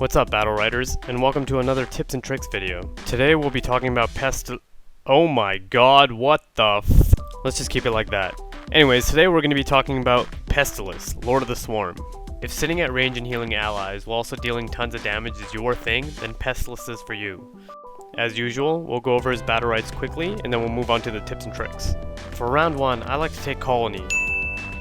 What's up, Battleriters, and welcome to another tips and tricks video. Today we'll be talking about Oh my god, what the Let's just keep it like that. Anyways, today we're going to be talking about PESTILUS, Lord of the Swarm. If sitting at range and healing allies while also dealing tons of damage is your thing, then PESTILUS is for you. As usual, we'll go over his Battlerites quickly, and then we'll move on to the tips and tricks. For round 1, I like to take Colony.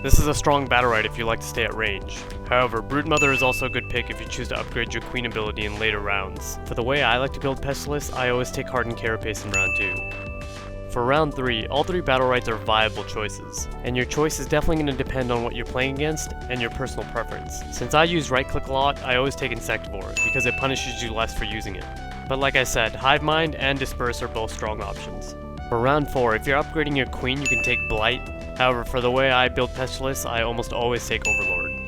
This is a strong Battlerite if you like to stay at range. However, Broodmother is also a good pick if you choose to upgrade your Queen ability in later rounds. For the way I like to build PESTILUS, I always take Hardened Carapace in round 2. For round 3, all 3 Battlerites are viable choices, and your choice is definitely going to depend on what you're playing against and your personal preference. Since I use right click a lot, I always take Insectivore, because it punishes you less for using it. But like I said, Hive Mind and Disperse are both strong options. For round 4, if you're upgrading your Queen, you can take Blight. However, for the way I build PESTILUS, I almost always take Overlord.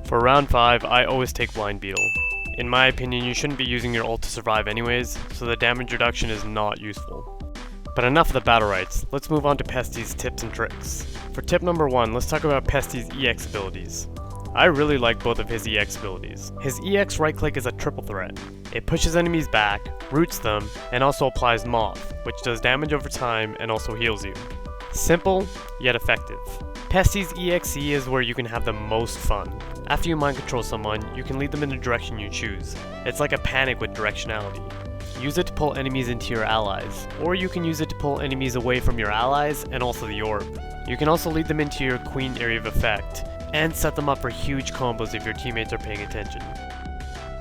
For round 5, I always take Blind Beetle. In my opinion, you shouldn't be using your ult to survive anyways, so the damage reduction is not useful. But enough of the Battlerites, let's move on to Pesti's tips and tricks. For tip number 1, let's talk about Pesti's EX abilities. I really like both of his EX abilities. His EX right click is a triple threat. It pushes enemies back, roots them, and also applies Moth, which does damage over time and also heals you. Simple, yet effective. Pesti's EXE is where you can have the most fun. After you mind control someone, you can lead them in the direction you choose. It's like a panic with directionality. Use it to pull enemies into your allies, or you can use it to pull enemies away from your allies and also the orb. You can also lead them into your Queen area of effect, and set them up for huge combos if your teammates are paying attention.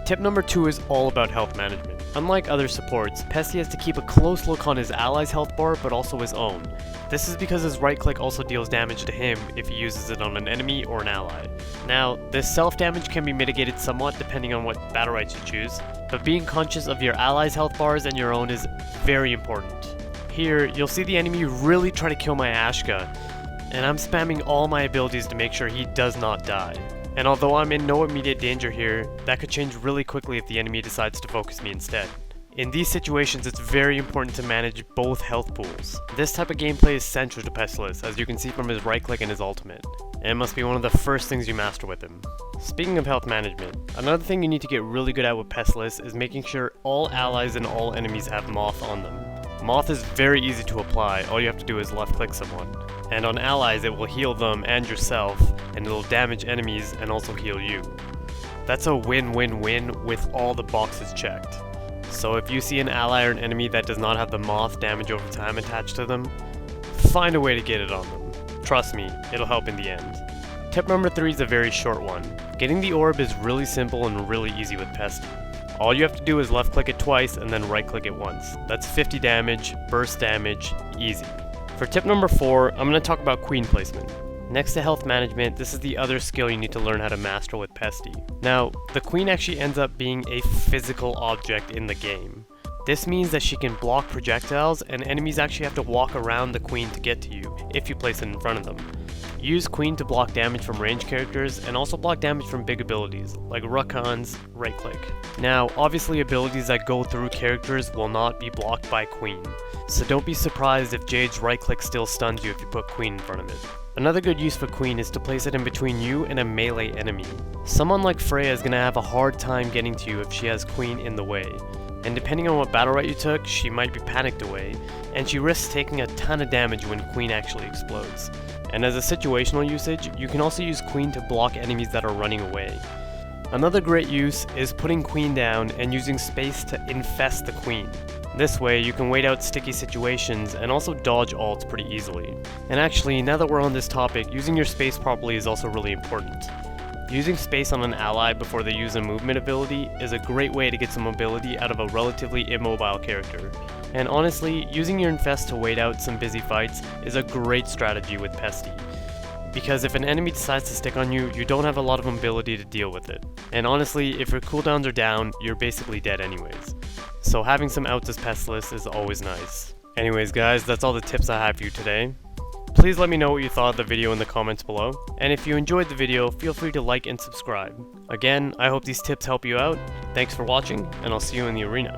Tip number 2 is all about health management. Unlike other supports, Pesti has to keep a close look on his ally's health bar but also his own. This is because his right click also deals damage to him if he uses it on an enemy or an ally. Now, this self damage can be mitigated somewhat depending on what Battlerites you choose, but being conscious of your ally's health bars and your own is very important. Here, you'll see the enemy really try to kill my Ashka, and I'm spamming all my abilities to make sure he does not die. And although I'm in no immediate danger here, that could change really quickly if the enemy decides to focus me instead. In these situations, it's very important to manage both health pools. This type of gameplay is central to PESTILUS, as you can see from his right click and his ultimate, and it must be one of the first things you master with him. Speaking of health management, another thing you need to get really good at with PESTILUS is making sure all allies and all enemies have Moth on them. Moth is very easy to apply, all you have to do is left click someone. And on allies it will heal them and yourself, and it'll damage enemies and also heal you. That's a win-win-win with all the boxes checked. So if you see an ally or an enemy that does not have the Moth damage over time attached to them, find a way to get it on them. Trust me, it'll help in the end. Tip number 3 is a very short one. Getting the orb is really simple and really easy with Pesti. All you have to do is left click it twice and then right click it once. That's 50 damage, burst damage, easy. For tip number 4, I'm going to talk about Queen placement. Next to health management, this is the other skill you need to learn how to master with Pesti. Now, the Queen actually ends up being a physical object in the game. This means that she can block projectiles, and enemies actually have to walk around the Queen to get to you, if you place it in front of them. Use Queen to block damage from range characters, and also block damage from big abilities, like Rakan's right click. Now, obviously abilities that go through characters will not be blocked by Queen, so don't be surprised if Jade's right click still stuns you if you put Queen in front of it. Another good use for Queen is to place it in between you and a melee enemy. Someone like Freya is going to have a hard time getting to you if she has Queen in the way. And depending on what Battlerite you took, she might be panicked away, and she risks taking a ton of damage when Queen actually explodes. And as a situational usage, you can also use Queen to block enemies that are running away. Another great use is putting Queen down and using space to infest the Queen. This way, you can wait out sticky situations and also dodge ults pretty easily. And actually, now that we're on this topic, using your space properly is also really important. Using space on an ally before they use a movement ability is a great way to get some mobility out of a relatively immobile character. And honestly, using your infest to wait out some busy fights is a great strategy with Pesti. Because if an enemy decides to stick on you, you don't have a lot of mobility to deal with it. And honestly, if your cooldowns are down, you're basically dead anyways. So having some outs as PESTILUS is always nice. Anyways guys, that's all the tips I have for you today. Please let me know what you thought of the video in the comments below, and if you enjoyed the video, feel free to like and subscribe. Again, I hope these tips help you out. Thanks for watching, and I'll see you in the arena.